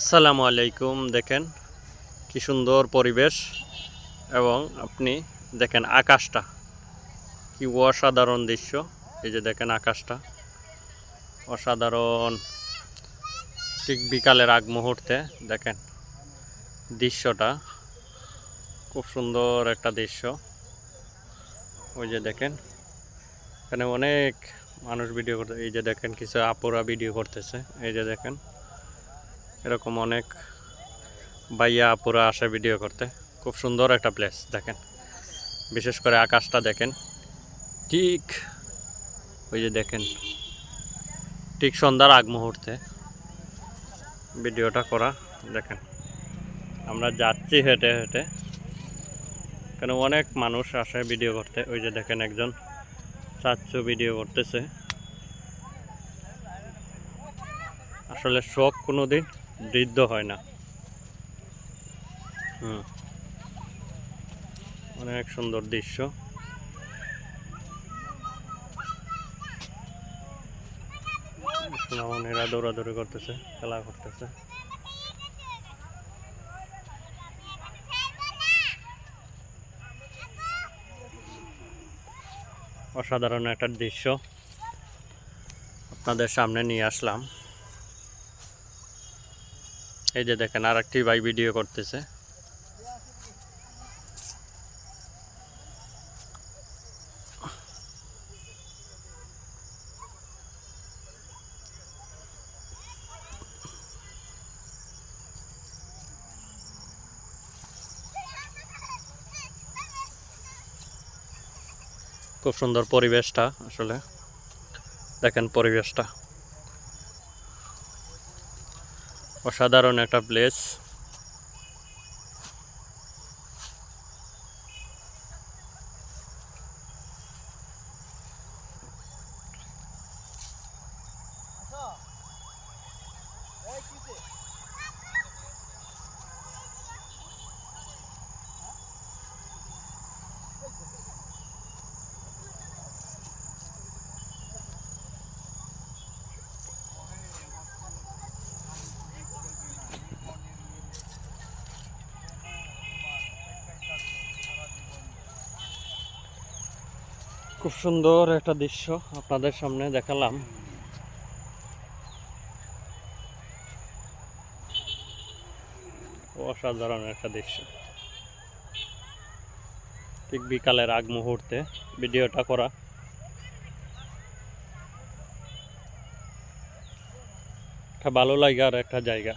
আসসালামু আলাইকুম। দেখেন কি সুন্দর পরিবেশ এবং আপনি দেখেন আকাশটা কি অসাধারণ দৃশ্য। এই যে দেখেন আকাশটা অসাধারণ। ঠিক বিকালের আগ মুহূর্তে দেখেন দৃশ্যটা খুব সুন্দর একটা দৃশ্য। ওই যে দেখেন এখানে অনেক মানুষ ভিডিও করতে, এই যে দেখেন কিছু আপুরা ভিডিও করতেছে। এই যে দেখেন এরকম অনেক ভাইয়া আপুরা আসে ভিডিও করতে। খুব সুন্দর একটা প্লেস দেখেন, বিশেষ করে আকাশটা দেখেন। ঠিক ওই যে দেখেন ঠিক সন্ধ্যার আগ মুহূর্তে ভিডিওটা করা। দেখেন আমরা যাচ্ছি হেঁটে হেঁটে, কেন অনেক মানুষ আসে ভিডিও করতে। ওই যে দেখেন একজন চাচ্চু ভিডিও করতেছে। আসলে শখ কোনোদিন বৃদ্ধ হয় না। অনেক সুন্দর দৃশ্য। সোনামণিরা দৌড়াদৌড়ি করতেছে, খেলা করতেছে। অসাধারণ একটা দৃশ্য আপনাদের সামনে নিয়ে আসলাম। এই যে দেখেন আর একটি ভাই ভিডিও করতেছে। খুব সুন্দর পরিবেশটা, আসলে দেখেন পরিবেশটা অসাধারণ একটা প্লেস। খুব সুন্দর একটা দৃশ্য আপনাদের সামনে দেখালাম। অসাধারণ একটা দৃশ্য। ঠিক বিকালের আগ মুহূর্তে ভিডিওটা করা। একটা ভালো লাগার একটা জায়গা।